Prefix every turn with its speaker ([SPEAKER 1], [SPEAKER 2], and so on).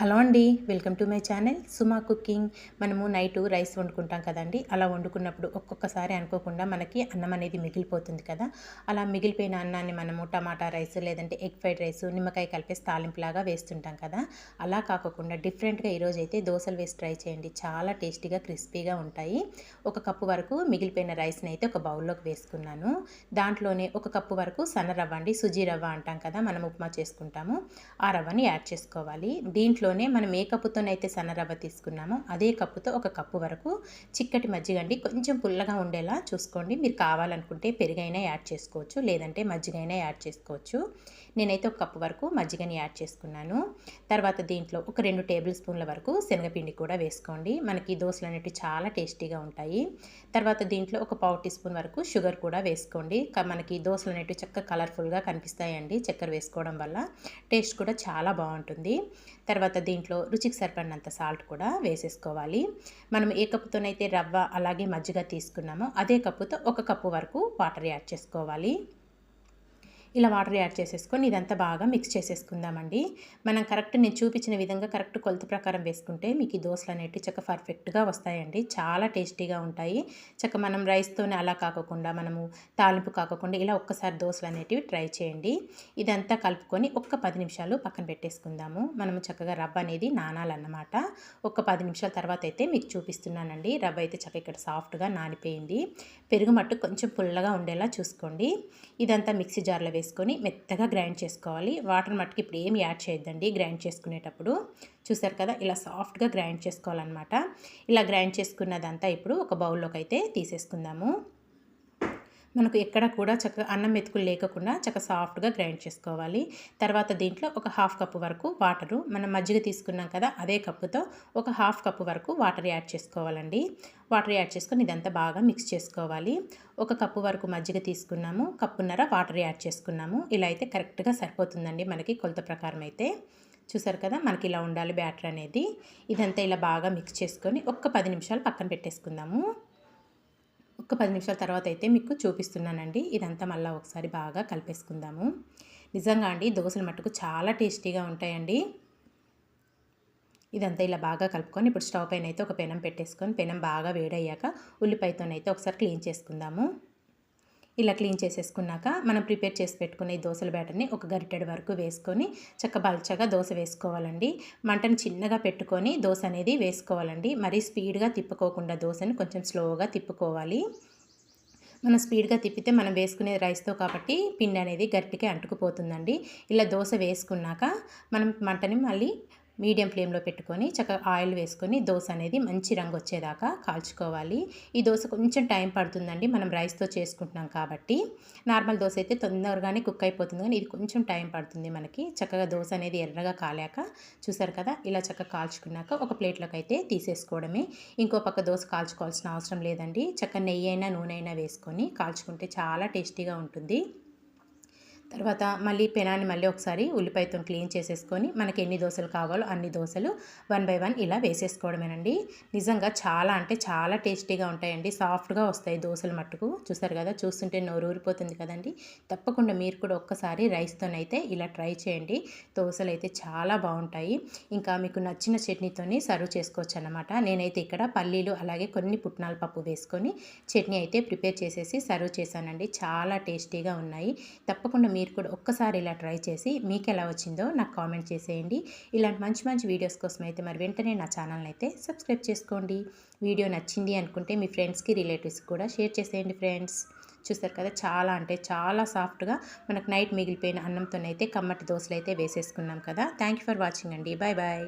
[SPEAKER 1] Hello అండి, welcome to my channel Suma cooking. మనము night rice వండుకుంటాం కదండి. అలా వండుకున్నప్పుడు ఒక్కొక్కసారి అనుకోకుండా మనకి అన్నం అనేది మిగిలిపోతుంది కదా. అలా మిగిలిపోయిన అన్నాన్ని మనము టమాటా రైస్ లేదంటే ఎగ్ ఫ్రైడ్ రైస్ నిమ్మకాయ కలిపేసి తాలింపులాగా వేస్తుంటాం కదా. అలా కాకుండా డిఫరెంట్గా ఈరోజు అయితే దోశలు వేసి ట్రై చేయండి. చాలా టేస్టీగా క్రిస్పీగా ఉంటాయి. ఒక కప్పు వరకు మిగిలిపోయిన రైస్ని అయితే ఒక బౌల్లోకి వేసుకున్నాను. దాంట్లోనే ఒక కప్పు వరకు సన్న రవ్వ అండి, సుజీ రవ్వ అంటాం కదా, మనం ఉప్మా చేసుకుంటాము. ఆ రవ్వని యాడ్ చేసుకోవాలి. దీంట్లోనే మనం ఏ కప్పుతోనైతే సన్న రవ్వ తీసుకున్నామో అదే కప్పుతో ఒక కప్పు వరకు చిక్కటి మజ్జిగ అండి, కొంచెం పుల్లగా ఉండేలా చూసుకోండి. మీరు కావాలనుకుంటే పెరుగైనా యాడ్ చేసుకోవచ్చు, లేదంటే మజ్జిగైనా యాడ్ చేసుకోవచ్చు. నేనైతే ఒక కప్పు వరకు మజ్జిగని యాడ్ చేసుకున్నాను. తర్వాత దీంట్లో ఒక 2 టేబుల్ స్పూన్ల వరకు శనగపిండి కూడా వేసుకోండి. మనకి దోశలు అనేవి చాలా టేస్టీగా ఉంటాయి. తర్వాత దీంట్లో ఒక పావు టీ స్పూన్ వరకు షుగర్ కూడా వేసుకోండి. మనకి దోశలు అనేవి చక్కగా కలర్ఫుల్గా కనిపిస్తాయండి చక్కెర వేసుకోవడం వల్ల. టేస్ట్ కూడా చాలా బాగుంటుంది. తర్వాత దీంట్లో రుచికి సరిపడినంత సాల్ట్ కూడా వేసేసుకోవాలి. మనం ఏ కప్పుతోనైతే రవ్వ అలాగే మజ్జిగ తీసుకున్నామో అదే కప్పుతో ఒక కప్పు వరకు వాటర్ యాడ్ చేసుకోవాలి. ఇలా వాటర్ యాడ్ చేసేసుకొని ఇదంతా బాగా మిక్స్ చేసేసుకుందామండి. మనం కరెక్ట్ నేను చూపించిన విధంగా కరెక్ట్ కొలత ప్రకారం వేసుకుంటే మీకు ఈ దోశలు అనేవి చక్కగా పర్ఫెక్ట్గా వస్తాయండి. చాలా టేస్టీగా ఉంటాయి. చక్క మనం రైస్తోనే అలా కాకుండా మనము తాలింపు కాకుండా ఇలా ఒక్కసారి దోశలు అనేటివి ట్రై చేయండి. ఇదంతా కలుపుకొని ఒక్క 10 నిమిషాలు పక్కన పెట్టేసుకుందాము. మనము చక్కగా రవ్వ అనేది నానాలన్నమాట. ఒక 10 నిమిషాల తర్వాత అయితే మీకు చూపిస్తున్నానండి. రవ్వ అయితే చక్కగా ఇక్కడ సాఫ్ట్గా నానిపోయింది. పెరుగు మట్టు కొంచెం పుల్లగా ఉండేలా చూసుకోండి. ఇదంతా మిక్సీ జార్లో వేసుకొని మెత్తగా గ్రైండ్ చేసుకోవాలి. వాటర్ మట్టుకు ఇప్పుడు ఏమి యాడ్ చేయొద్దండి గ్రైండ్ చేసుకునేటప్పుడు. చూసారు కదా, ఇలా సాఫ్ట్గా గ్రైండ్ చేసుకోవాలన్నమాట. ఇలా గ్రైండ్ చేసుకున్నదంతా ఇప్పుడు ఒక బౌల్లోకి అయితే తీసేసుకుందాము. మనకు ఎక్కడ కూడా చక్కగా అన్నం మెతుకులు లేకుండా చక్కగా సాఫ్ట్గా గ్రైండ్ చేసుకోవాలి. తర్వాత దీంట్లో ఒక హాఫ్ కప్పు వరకు వాటరు, మనం మజ్జిగ తీసుకున్నాం కదా అదే కప్పుతో ఒక హాఫ్ కప్పు వరకు వాటర్ యాడ్ చేసుకోవాలండి. వాటర్ యాడ్ చేసుకొని ఇదంతా బాగా మిక్స్ చేసుకోవాలి. ఒక కప్పు వరకు మజ్జిగ తీసుకున్నాము, కప్పున్నర వాటర్ యాడ్ చేసుకున్నాము. ఇలా అయితే కరెక్ట్గా సరిపోతుందండి మనకి కొలత ప్రకారం అయితే. చూసారు కదా, మనకి ఇలా ఉండాలి బ్యాటర్ అనేది. ఇదంతా ఇలా బాగా మిక్స్ చేసుకొని ఒక్క 10 నిమిషాలు పక్కన పెట్టేసుకుందాము. ఒక 10 నిమిషాల తర్వాత అయితే మీకు చూపిస్తున్నానండి. ఇదంతా మళ్ళీ ఒకసారి బాగా కలిపేసుకుందాము. నిజంగా అండి దోశలు మట్టుకు చాలా టేస్టీగా ఉంటాయండి. ఇదంతా ఇలా బాగా కలుపుకొని ఇప్పుడు స్టవ్ పైన అయితే ఒక పెనం పెట్టేసుకొని పెనం బాగా వేడయ్యాక ఉల్లిపాయతోనైతే ఒకసారి క్లీన్ చేసుకుందాము. ఇలా క్లీన్ చేసేసుకున్నాక మనం ప్రిపేర్ చేసి పెట్టుకున్న ఈ దోశల బ్యాటర్ని ఒక గరిటెడు వరకు వేసుకొని బల్చగా దోశ వేసుకోవాలండి. మంటను చిన్నగా పెట్టుకొని దోశ అనేది వేసుకోవాలండి. మరీ స్పీడ్గా తిప్పుకోకుండా దోశని కొంచెం స్లోగా తిప్పుకోవాలి. మనం స్పీడ్గా తిప్పితే మనం వేసుకునే రైస్తో కాబట్టి పిండి అనేది గట్టిగా అంటుకుపోతుందండి. ఇలా దోశ వేసుకున్నాక మనం మంటని మళ్ళీ మీడియం ఫ్లేమ్లో పెట్టుకొని చక్కగా ఆయిల్ వేసుకొని దోశ అనేది మంచి రంగు వచ్చేదాకా కాల్చుకోవాలి. ఈ దోశ కొంచెం టైం పడుతుందండి, మనం రైస్తో చేసుకుంటున్నాం కాబట్టి. నార్మల్ దోశ అయితే తొందరగానే కుక్ అయిపోతుంది, కానీ ఇది కొంచెం టైం పడుతుంది మనకి. చక్కగా దోశ అనేది ఎర్రగా కాలాక చూసారు కదా, ఇలా చక్కగా కాల్చుకున్నాక ఒక ప్లేట్లోకి అయితే తీసేసుకోవడమే. ఇంకో పక్క దోశ కాల్చుకోవాల్సిన అవసరం లేదండి. చక్కగా నెయ్యి అయినా నూనె అయినా వేసుకొని కాల్చుకుంటే చాలా టేస్టీగా ఉంటుంది. తర్వాత మళ్ళీ పెనాన్ని మళ్ళీ ఒకసారి ఉల్లిపాయతో క్లీన్ చేసేసుకొని మనకి ఎన్ని దోశలు కావాలో అన్ని దోశలు 1 బై 1 ఇలా వేసేసుకోవడమేనండి. నిజంగా చాలా అంటే చాలా టేస్టీగా ఉంటాయండి. సాఫ్ట్గా వస్తాయి దోశలు మట్టుకు. చూసారు కదా, చూస్తుంటే నోరు ఊరిపోతుంది కదండి. తప్పకుండా మీరు కూడా ఒక్కసారి రైస్తోనైతే ఇలా ట్రై చేయండి. దోశలు అయితే చాలా బాగుంటాయి. ఇంకా మీకు నచ్చిన చట్నీతోని సర్వ్ చేసుకోవచ్చు అన్నమాట. నేనైతే ఇక్కడ పల్లీలు అలాగే కొన్ని పుట్నాల పప్పు వేసుకొని చట్నీ అయితే ప్రిపేర్ చేసేసి సర్వ్ చేశానండి. చాలా టేస్టీగా ఉన్నాయి. తప్పకుండా మీరు కూడా ఒక్కసారి ఇలా ట్రై చేసి మీకు ఎలా వచ్చిందో నాకు కామెంట్ చేసేయండి. ఇలాంటి మంచి మంచి వీడియోస్ కోసం అయితే మరి వెంటనే నా ఛానల్ని అయితే సబ్స్క్రైబ్ చేసుకోండి. వీడియో నచ్చింది అనుకుంటే మీ ఫ్రెండ్స్కి రిలేటివ్స్కి కూడా షేర్ చేసేయండి ఫ్రెండ్స్. చూస్తారు కదా, చాలా అంటే చాలా సాఫ్ట్గా మనకు నైట్ మిగిలిపోయిన అన్నంతోనైతే కమ్మటి దోశలు అయితే వేసేసుకున్నాం కదా. థ్యాంక్ యూ ఫర్ వాచింగ్ అండి. Bye bye.